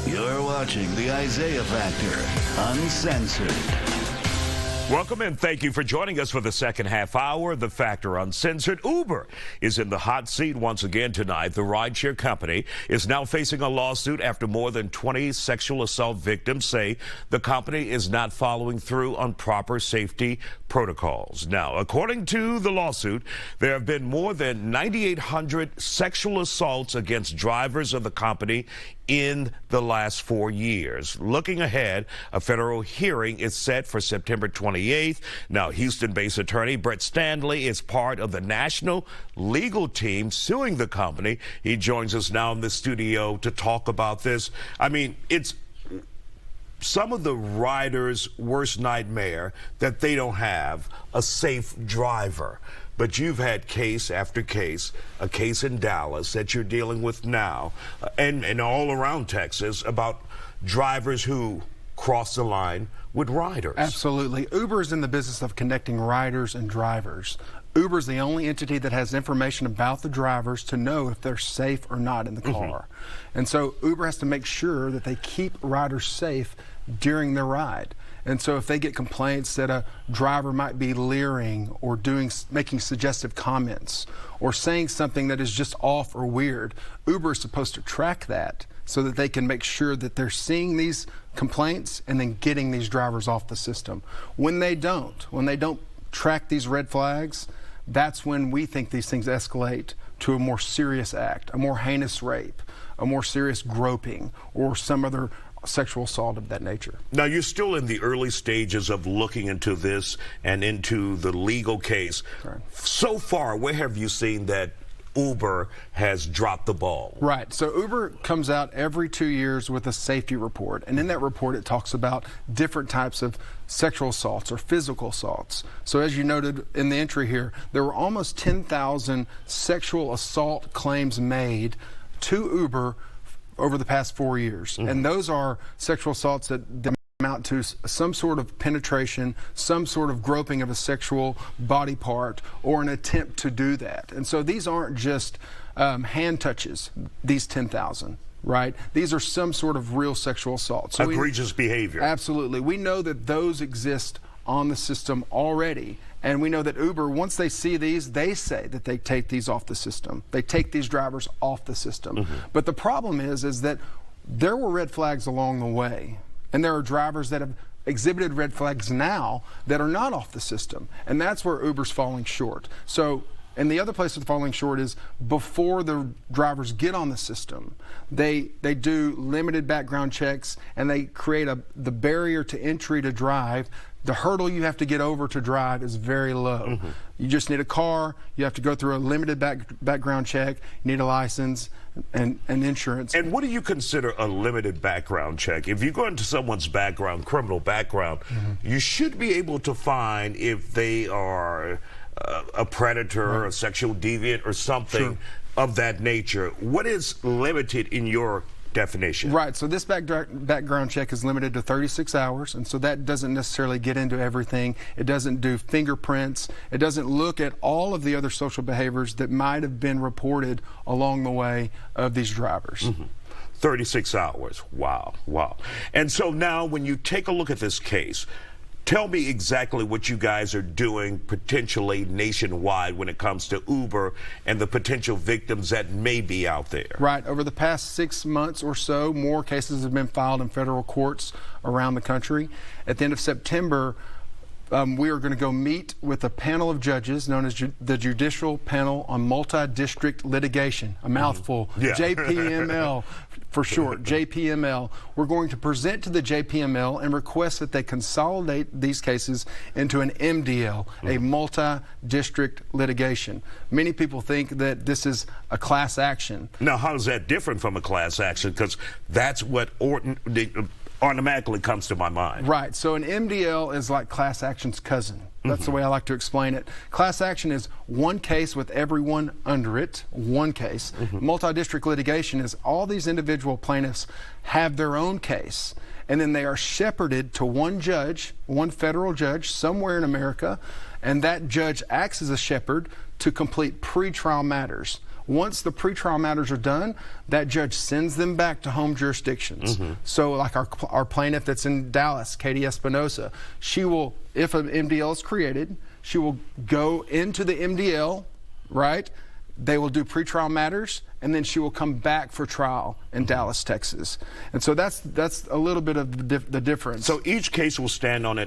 You're watching the Isiah Factor, uncensored. Welcome and thank you for joining us for the second half hour. The Factor Uncensored. Uber is in the hot seat once again tonight. The rideshare company is now facing a lawsuit after more than 20 sexual assault victims say the company is not following through on proper safety protocols. Now, according to the lawsuit, there have been more than 9,800 sexual assaults against drivers of the company in the last 4 years. Looking ahead, a federal hearing is set for September 28th. Now, Houston-based attorney Bret Stanley is part of the national legal team suing the company. He joins us now in the studio to talk about this. I mean, it's some of the riders' worst nightmare that they don't have a safe driver. But you've had case after case, a case in Dallas that you're dealing with now, and all around Texas about drivers who cross the line with riders. Absolutely. Uber is in the business of connecting riders and drivers. Uber is the only entity that has information about the drivers to know if they're safe or not in the car. And so Uber has to make sure that they keep riders safe during their ride. And so if they get complaints that a driver might be leering or making suggestive comments or saying something that is just off or weird, Uber is supposed to track that so that they can make sure that they're seeing these complaints and then getting these drivers off the system. When they don't track these red flags, that's when we think these things escalate to a more serious act, a more heinous rape, a more serious groping, or some other sexual assault of that nature. Now, you're still in the early stages of looking into this and into the legal case. Right. So far, where have you seen that Uber has dropped the ball? Right. So Uber comes out every 2 years with a safety report. And in that report, it talks about different types of sexual assaults or physical assaults. So as you noted in the entry here, there were almost 10,000 sexual assault claims made to Uber over the past 4 years. And those are sexual assaults that amount to some sort of penetration, some sort of groping of a sexual body part, or an attempt to do that. And so these aren't just hand touches, these 10,000. Right? These are some sort of real sexual assault. So egregious behavior. Absolutely. We know that those exist on the system already. And we know that Uber, once they see these, they say that they take these off the system. They take these drivers off the system. But the problem is that there were red flags along the way. And there are drivers that have exhibited red flags now that are not off the system. And that's where Uber's falling short. So, and the other place it's falling short is before the drivers get on the system, they do limited background checks and they create the barrier to entry to drive. The hurdle you have to get over to drive is very low. You just need a car, you have to go through a limited background check, you need a license and insurance. And what do you consider a limited background check? If you go into someone's background, criminal background, you should be able to find if they are a predator, a sexual deviant, or something of that nature. What is limited in your definition? Right, so this background check is limited to 36 hours, and so that doesn't necessarily get into everything. It doesn't do fingerprints. It doesn't look at all of the other social behaviors that might have been reported along the way of these drivers. 36 hours. Wow, wow. And so now when you take a look at this case, tell me exactly what you guys are doing potentially nationwide when it comes to Uber and the potential victims that may be out there. Right. Over the past 6 months or so, more cases have been filed in federal courts around the country. At the end of September, we are going to go meet with a panel of judges known as the Judicial Panel on Multi-District Litigation, a mouthful, JPML for short, JPML. We're going to present to the JPML and request that they consolidate these cases into an MDL, a multi-district litigation. Many people think that this is a class action. Now, how is that different from a class action? Because that's what automatically comes to my mind. Right. So an MDL is like class action's cousin. That's the way I like to explain it. Class action is one case with everyone under it, one case. Multi-district litigation is all these individual plaintiffs have their own case, and then they are shepherded to one judge, one federal judge somewhere in America, and that judge acts as a shepherd to complete pretrial matters. Once the pretrial matters are done, that judge sends them back to home jurisdictions. So like our plaintiff that's in Dallas, Katie Espinosa, she will, if an MDL is created, she will go into the MDL, right? They will do pretrial matters, and then she will come back for trial in Dallas, Texas. And so that's a little bit of the difference. So each case will stand on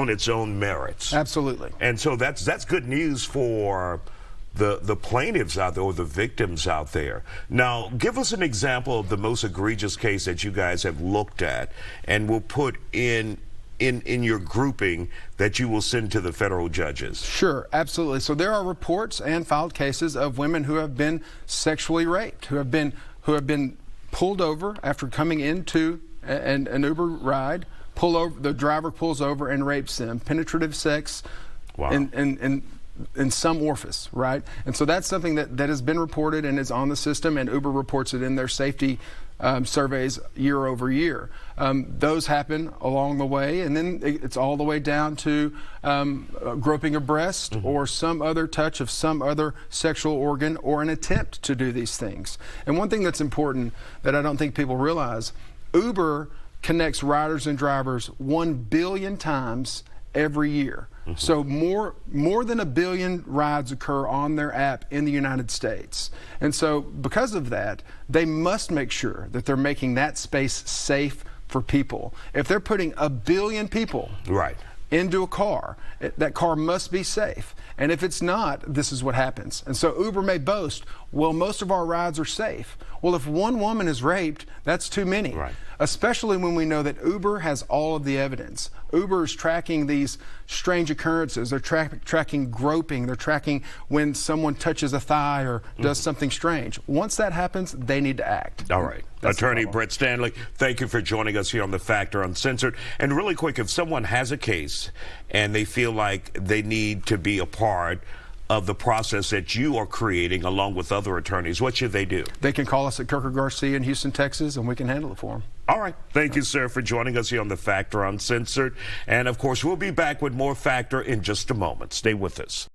its own merits. Absolutely. And so that's good news for the plaintiffs out there, or the victims out there. Now, give us an example of the most egregious case that you guys have looked at, and we'll put in your grouping that you will send to the federal judges. Sure, absolutely. So there are reports and filed cases of women who have been sexually raped, who have been pulled over after coming into an Uber ride. The driver pulls over and rapes them. Penetrative sex. Wow. In some orifice, right? And so that's something that has been reported and is on the system, and Uber reports it in their safety surveys year over year. Those happen along the way, and then it's all the way down to groping a breast or some other touch of some other sexual organ, or an attempt to do these things. And one thing that's important that I don't think people realize, Uber connects riders and drivers 1 billion times every year. So more than 1 billion rides occur on their app in the United States. And so because of that, they must make sure that they're making that space safe for people. If they're putting 1 billion people into a car, that car must be safe. And if it's not, this is what happens. And so Uber may boast, well, most of our rides are safe. Well, if one woman is raped, that's too many. Right. Especially when we know that Uber has all of the evidence. Uber is tracking these strange occurrences. They're tracking groping. They're tracking when someone touches a thigh or does something strange. Once that happens, they need to act. All right. Attorney Bret Stanley, thank you for joining us here on The Factor Uncensored. And really quick, if someone has a case and they feel like they need to be a part of the process that you are creating along with other attorneys, what should they do? They can call us at Kherkher Garcia in Houston, Texas, and we can handle it for them. All right. Thank you, sir, for joining us here on The Factor Uncensored. And, of course, we'll be back with more Factor in just a moment. Stay with us.